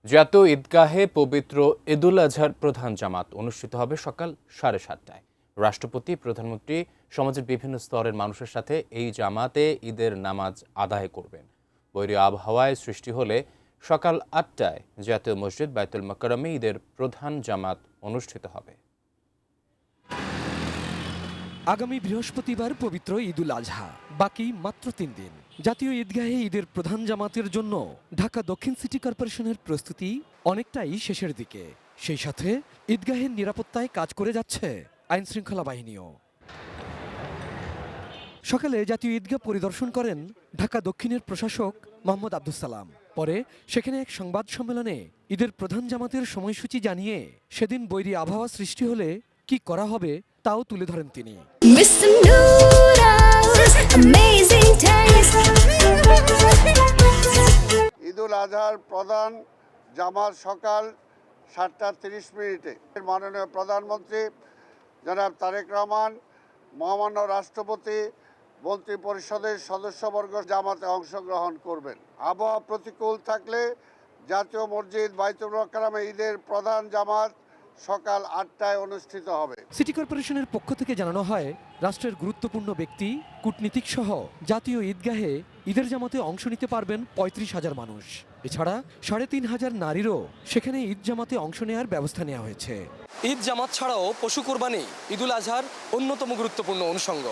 জাতীয় ঈদগাহে পবিত্র ঈদুল আজহার প্রধান জামাত অনুষ্ঠিত হবে সকাল 7:30টায়। রাষ্ট্রপতি, প্রধানমন্ত্রী সমাজের বিভিন্ন স্তরের মানুষের সাথে এই জামাতে ঈদের নামাজ আদায় করবেন। বৈরী আবহাওয়ায় সৃষ্টি হলে সকাল 8টায় জাতীয় মসজিদ বাইতুল মোকাররমে ঈদের প্রধান জামাত অনুষ্ঠিত হবে। আগামী বৃহস্পতিবার পবিত্র ঈদুল আজহা, বাকি মাত্র 3 দিন। জাতীয় ঈদগাহে ঈদের প্রধান জামাতের জন্য ঢাকা দক্ষিণ সিটি কর্পোরেশনের প্রস্তুতি অনেকটাই শেষের দিকে। সেই সাথে ঈদগাহের নিরাপত্তায় কাজ করে যাচ্ছে আইন শৃঙ্খলা বাহিনীও। সকালে জাতীয় ঈদগাহ পরিদর্শন করেন ঢাকা দক্ষিণের প্রশাসক মোহাম্মদ আব্দুস সালাম। পরে সেখানে এক সংবাদ সম্মেলনে ঈদের প্রধান জামাতের সময়সূচি জানিয়ে সেদিন বৈরী আবহাওয়া সৃষ্টি হলে কি করা হবে তাও তুলে ধরেন তিনি। ঈদুল আজহার প্রধান জামাত সকাল 7:30 মাননীয় প্রধানমন্ত্রী জনাব তারেক রহমান, মহামান্য রাষ্ট্রপতি, মন্ত্রী পরিষদের সদস্যবর্গ জামাতে অংশগ্রহণ করবেন। আবহাওয়া প্রতিকূল থাকলে জাতীয় মসজিদ বাইতুল মোকাররমে ঈদের প্রধান জামাত সকাল 8টায় অনুষ্ঠিত হবে। সিটি কর্পোরেশনের পক্ষ থেকে জানানো হয়, রাষ্ট্রের গুরুত্বপূর্ণ ব্যক্তি, কূটনীতিক সহ জাতীয় ঈদগাহে ঈদের জামাতে অংশ নিতে পারবেন 35,000 মানুষ। এছাড়া 3,500 নারীরও সেখানে ঈদ জামাতে অংশ নেওয়ার ব্যবস্থা নেওয়া হয়েছে। ঈদ জামাত ছাড়াও পশু কোরবানি ঈদুল আজহার অন্যতম গুরুত্বপূর্ণ অনুষঙ্গ।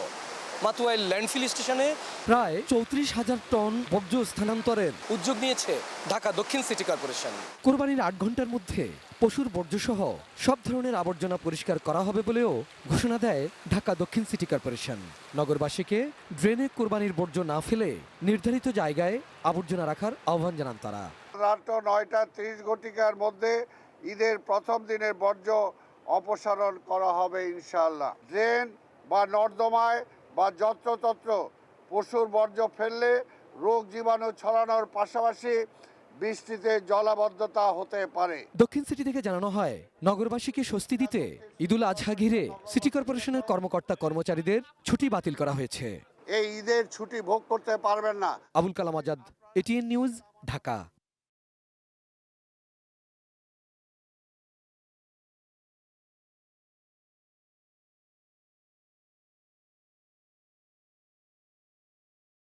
মাতুয়াইল ল্যান্ডফিল স্টেশনে প্রায় 34,000 টন বর্জ্য স্থানান্তরের উদ্যোগ নিয়েছে ঢাকা দক্ষিণ সিটি কর্পোরেশন। কোরবানির 8 ঘন্টার মধ্যে পশুর বর্জ্যসহ সব ধরনের আবর্জনা পরিষ্কার করা হবে বলেও ঘোষণা দেয় ঢাকা দক্ষিণ সিটি কর্পোরেশন। নগরবাসীকে ড্রেনে কোরবানির বর্জ্য না ফেলে নির্ধারিত জায়গায় আবর্জনা রাখার আহ্বান জানান তারা। রাত 9:30 মধ্যে ঈদের প্রথম দিনের বর্জ্য অপসারণ করা হবে ইনশাআল্লাহ। ড্রেন বা নর্দমায় বা যত্রতত্র পশুর বর্জ্য ফেললে রোগ জীবাণু ছড়ানোর পাশাপাশি বৃষ্টিতে জলাবদ্ধতা হতে পারে। দক্ষিণ সিটি থেকে জানানো হয়, নগরবাসীকে স্বস্তি দিতে ঈদুল আজহা ঘিরে সিটি কর্পোরেশনের কর্মকর্তা কর্মচারীদের ছুটি বাতিল করা হয়েছে। এই ঈদের ছুটি ভোগ করতে পারবেন না। Abul Kalam Azad, ATN news, Dhaka.